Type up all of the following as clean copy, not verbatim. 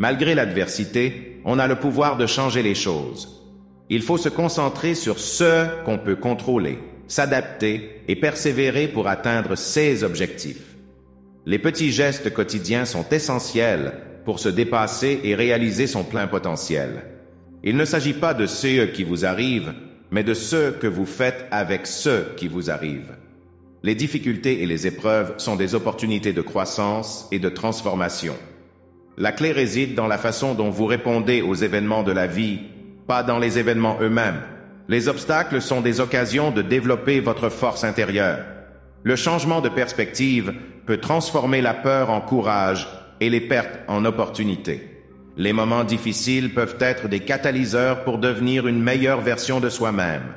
Malgré l'adversité, on a le pouvoir de changer les choses. Il faut se concentrer sur ce qu'on peut contrôler, s'adapter et persévérer pour atteindre ses objectifs. Les petits gestes quotidiens sont essentiels pour se dépasser et réaliser son plein potentiel. Il ne s'agit pas de ce qui vous arrive, mais de ce que vous faites avec ce qui vous arrive. Les difficultés et les épreuves sont des opportunités de croissance et de transformation. La clé réside dans la façon dont vous répondez aux événements de la vie, pas dans les événements eux-mêmes. Les obstacles sont des occasions de développer votre force intérieure. Le changement de perspective peut transformer la peur en courage et les pertes en opportunités. Les moments difficiles peuvent être des catalyseurs pour devenir une meilleure version de soi-même.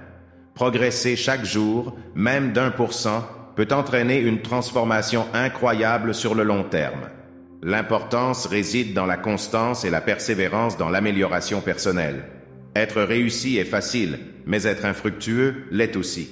Progresser chaque jour, même d'1%, peut entraîner une transformation incroyable sur le long terme. L'importance réside dans la constance et la persévérance dans l'amélioration personnelle. Être réussi est facile, mais être infructueux l'est aussi.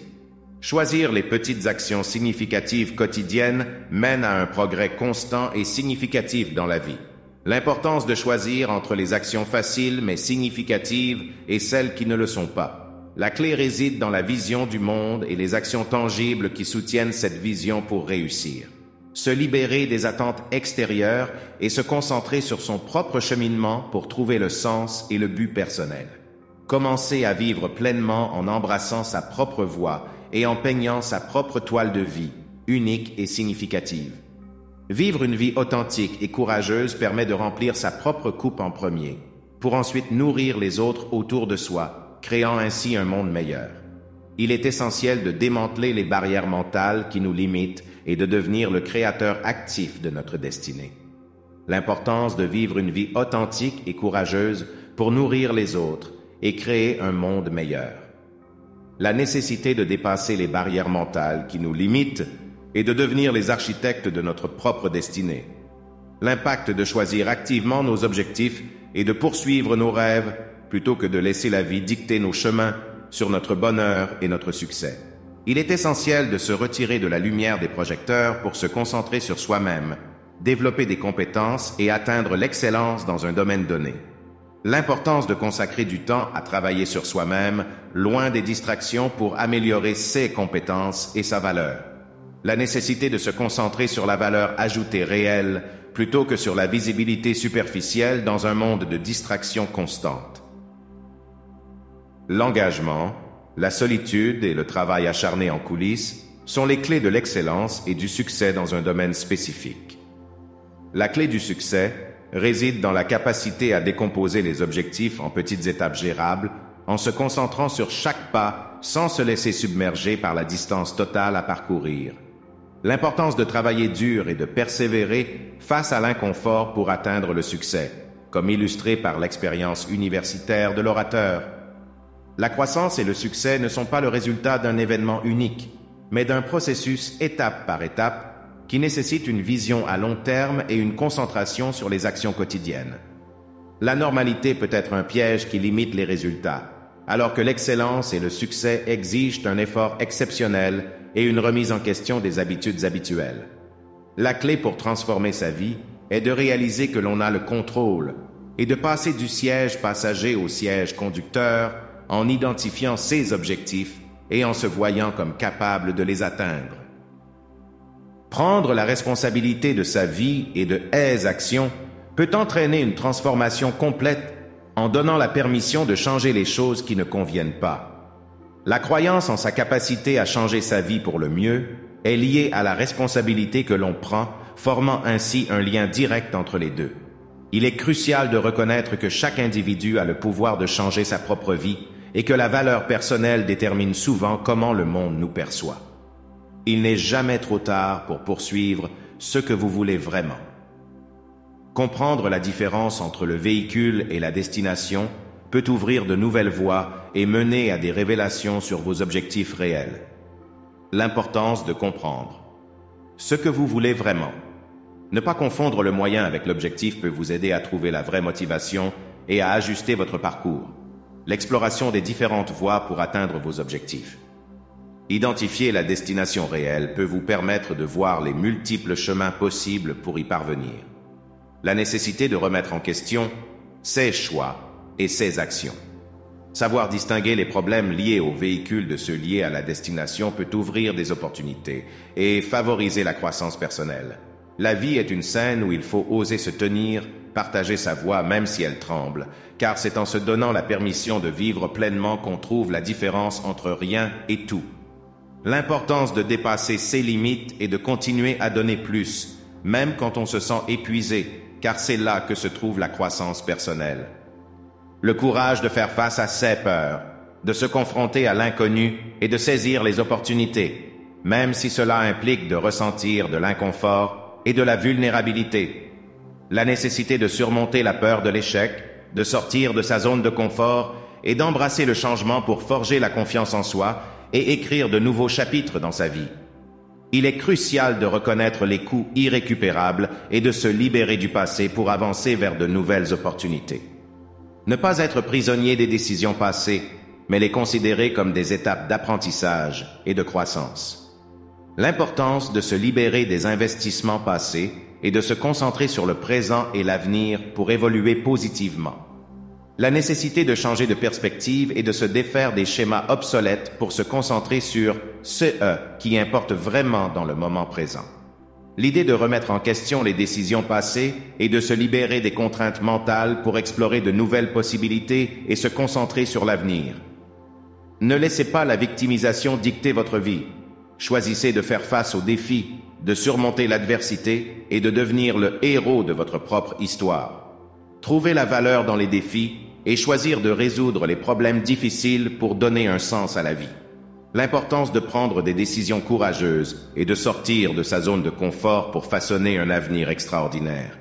Choisir les petites actions significatives quotidiennes mène à un progrès constant et significatif dans la vie. L'importance de choisir entre les actions faciles mais significatives et celles qui ne le sont pas. La clé réside dans la vision du monde et les actions tangibles qui soutiennent cette vision pour réussir. Se libérer des attentes extérieures et se concentrer sur son propre cheminement pour trouver le sens et le but personnel. Commencer à vivre pleinement en embrassant sa propre voie et en peignant sa propre toile de vie, unique et significative. Vivre une vie authentique et courageuse permet de remplir sa propre coupe en premier, pour ensuite nourrir les autres autour de soi, créant ainsi un monde meilleur. Il est essentiel de démanteler les barrières mentales qui nous limitent et de devenir le créateur actif de notre destinée. L'importance de vivre une vie authentique et courageuse pour nourrir les autres et créer un monde meilleur. La nécessité de dépasser les barrières mentales qui nous limitent et de devenir les architectes de notre propre destinée. L'impact de choisir activement nos objectifs et de poursuivre nos rêves plutôt que de laisser la vie dicter nos chemins sur notre bonheur et notre succès. Il est essentiel de se retirer de la lumière des projecteurs pour se concentrer sur soi-même, développer des compétences et atteindre l'excellence dans un domaine donné. L'importance de consacrer du temps à travailler sur soi-même, loin des distractions pour améliorer ses compétences et sa valeur. La nécessité de se concentrer sur la valeur ajoutée réelle plutôt que sur la visibilité superficielle dans un monde de distractions constantes. L'engagement, la solitude et le travail acharné en coulisses sont les clés de l'excellence et du succès dans un domaine spécifique. La clé du succès réside dans la capacité à décomposer les objectifs en petites étapes gérables en se concentrant sur chaque pas sans se laisser submerger par la distance totale à parcourir. L'importance de travailler dur et de persévérer face à l'inconfort pour atteindre le succès, comme illustré par l'expérience universitaire de l'orateur. La croissance et le succès ne sont pas le résultat d'un événement unique, mais d'un processus étape par étape qui nécessite une vision à long terme et une concentration sur les actions quotidiennes. La normalité peut être un piège qui limite les résultats, alors que l'excellence et le succès exigent un effort exceptionnel et une remise en question des habitudes habituelles. La clé pour transformer sa vie est de réaliser que l'on a le contrôle et de passer du siège passager au siège conducteur en identifiant ses objectifs et en se voyant comme capable de les atteindre. Prendre la responsabilité de sa vie et de ses actions peut entraîner une transformation complète en donnant la permission de changer les choses qui ne conviennent pas. La croyance en sa capacité à changer sa vie pour le mieux est liée à la responsabilité que l'on prend, formant ainsi un lien direct entre les deux. Il est crucial de reconnaître que chaque individu a le pouvoir de changer sa propre vie et que la valeur personnelle détermine souvent comment le monde nous perçoit. Il n'est jamais trop tard pour poursuivre ce que vous voulez vraiment. Comprendre la différence entre le véhicule et la destination peut ouvrir de nouvelles voies et mener à des révélations sur vos objectifs réels. L'importance de comprendre ce que vous voulez vraiment. Ne pas confondre le moyen avec l'objectif peut vous aider à trouver la vraie motivation et à ajuster votre parcours. L'exploration des différentes voies pour atteindre vos objectifs. Identifier la destination réelle peut vous permettre de voir les multiples chemins possibles pour y parvenir. la nécessité de remettre en question ses choix et ses actions. Savoir distinguer les problèmes liés au véhicule de ceux liés à la destination peut ouvrir des opportunités et favoriser la croissance personnelle. La vie est une scène où il faut oser se tenir, partager sa voix même si elle tremble, car c'est en se donnant la permission de vivre pleinement qu'on trouve la différence entre rien et tout. L'importance de dépasser ses limites et de continuer à donner plus, même quand on se sent épuisé, car c'est là que se trouve la croissance personnelle. Le courage de faire face à ses peurs, de se confronter à l'inconnu et de saisir les opportunités, même si cela implique de ressentir de l'inconfort et de la vulnérabilité. La nécessité de surmonter la peur de l'échec, de sortir de sa zone de confort et d'embrasser le changement pour forger la confiance en soi et écrire de nouveaux chapitres dans sa vie. Il est crucial de reconnaître les coups irrécupérables et de se libérer du passé pour avancer vers de nouvelles opportunités. Ne pas être prisonnier des décisions passées, mais les considérer comme des étapes d'apprentissage et de croissance. L'importance de se libérer des investissements passés et de se concentrer sur le présent et l'avenir pour évoluer positivement. La nécessité de changer de perspective et de se défaire des schémas obsolètes pour se concentrer sur ce qui importe vraiment dans le moment présent. L'idée de remettre en question les décisions passées et de se libérer des contraintes mentales pour explorer de nouvelles possibilités et se concentrer sur l'avenir. Ne laissez pas la victimisation dicter votre vie. Choisissez de faire face aux défis, de surmonter l'adversité et de devenir le héros de votre propre histoire. Trouvez la valeur dans les défis et choisir de résoudre les problèmes difficiles pour donner un sens à la vie. L'importance de prendre des décisions courageuses et de sortir de sa zone de confort pour façonner un avenir extraordinaire.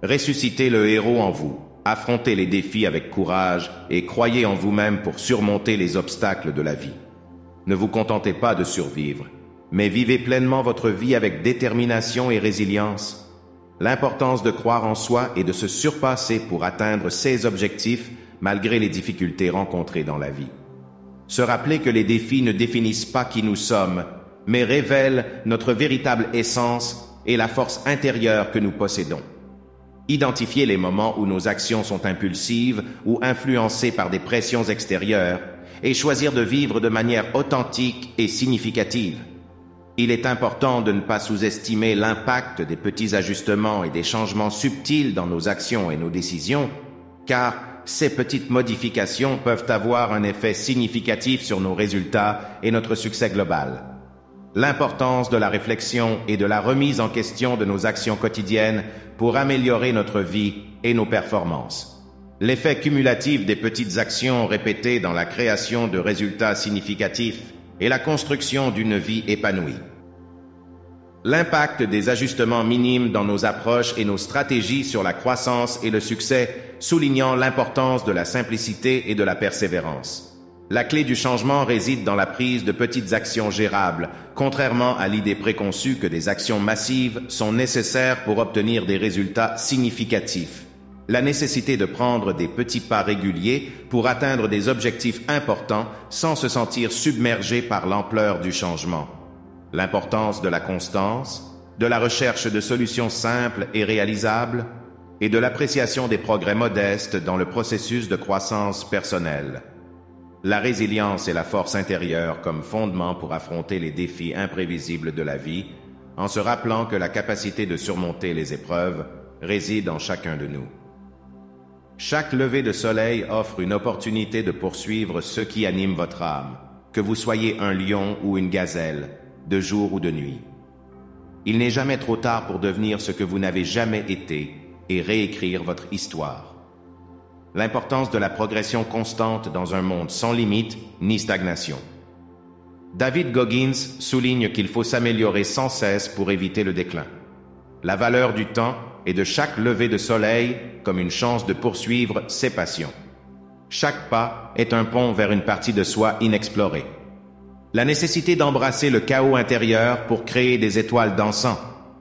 Ressuscitez le héros en vous, affrontez les défis avec courage et croyez en vous-même pour surmonter les obstacles de la vie. Ne vous contentez pas de survivre, mais vivez pleinement votre vie avec détermination et résilience. L'importance de croire en soi et de se surpasser pour atteindre ses objectifs malgré les difficultés rencontrées dans la vie. Se rappeler que les défis ne définissent pas qui nous sommes, mais révèlent notre véritable essence et la force intérieure que nous possédons. Identifier les moments où nos actions sont impulsives ou influencées par des pressions extérieures et choisir de vivre de manière authentique et significative. Il est important de ne pas sous-estimer l'impact des petits ajustements et des changements subtils dans nos actions et nos décisions, car ces petites modifications peuvent avoir un effet significatif sur nos résultats et notre succès global. L'importance de la réflexion et de la remise en question de nos actions quotidiennes pour améliorer notre vie et nos performances. L'effet cumulatif des petites actions répétées dans la création de résultats significatifs et la construction d'une vie épanouie. L'impact des ajustements minimes dans nos approches et nos stratégies sur la croissance et le succès, soulignant l'importance de la simplicité et de la persévérance. La clé du changement réside dans la prise de petites actions gérables, contrairement à l'idée préconçue que des actions massives sont nécessaires pour obtenir des résultats significatifs. La nécessité de prendre des petits pas réguliers pour atteindre des objectifs importants sans se sentir submergé par l'ampleur du changement. L'importance de la constance, de la recherche de solutions simples et réalisables, et de l'appréciation des progrès modestes dans le processus de croissance personnelle. La résilience et la force intérieure comme fondement pour affronter les défis imprévisibles de la vie, en se rappelant que la capacité de surmonter les épreuves réside en chacun de nous. Chaque lever de soleil offre une opportunité de poursuivre ce qui anime votre âme, que vous soyez un lion ou une gazelle, de jour ou de nuit. Il n'est jamais trop tard pour devenir ce que vous n'avez jamais été et réécrire votre histoire. L'importance de la progression constante dans un monde sans limite ni stagnation. David Goggins souligne qu'il faut s'améliorer sans cesse pour éviter le déclin. La valeur du temps et de chaque lever de soleil comme une chance de poursuivre ses passions. Chaque pas est un pont vers une partie de soi inexplorée. La nécessité d'embrasser le chaos intérieur pour créer des étoiles dansant.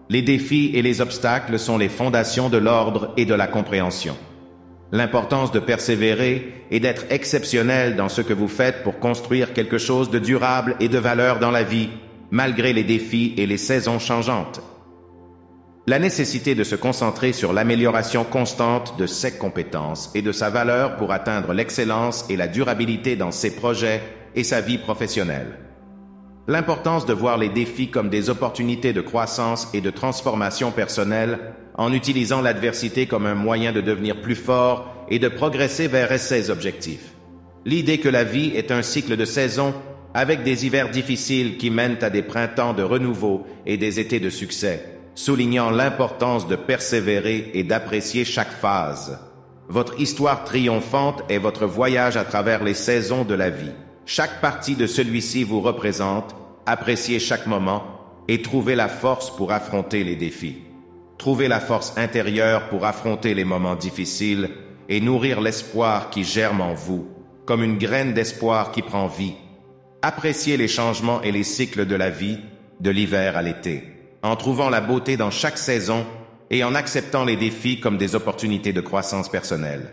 Les défis et les obstacles sont les fondations de l'ordre et de la compréhension. L'importance de persévérer et d'être exceptionnel dans ce que vous faites pour construire quelque chose de durable et de valeur dans la vie, malgré les défis et les saisons changeantes. La nécessité de se concentrer sur l'amélioration constante de ses compétences et de sa valeur pour atteindre l'excellence et la durabilité dans ses projets et sa vie professionnelle. L'importance de voir les défis comme des opportunités de croissance et de transformation personnelle en utilisant l'adversité comme un moyen de devenir plus fort et de progresser vers ses objectifs. L'idée que la vie est un cycle de saisons avec des hivers difficiles qui mènent à des printemps de renouveau et des étés de succès, soulignant l'importance de persévérer et d'apprécier chaque phase. Votre histoire triomphante est votre voyage à travers les saisons de la vie. Chaque partie de celui-ci vous représente, appréciez chaque moment et trouvez la force pour affronter les défis. Trouvez la force intérieure pour affronter les moments difficiles et nourrir l'espoir qui germe en vous, comme une graine d'espoir qui prend vie. Appréciez les changements et les cycles de la vie, de l'hiver à l'été, en trouvant la beauté dans chaque saison et en acceptant les défis comme des opportunités de croissance personnelle.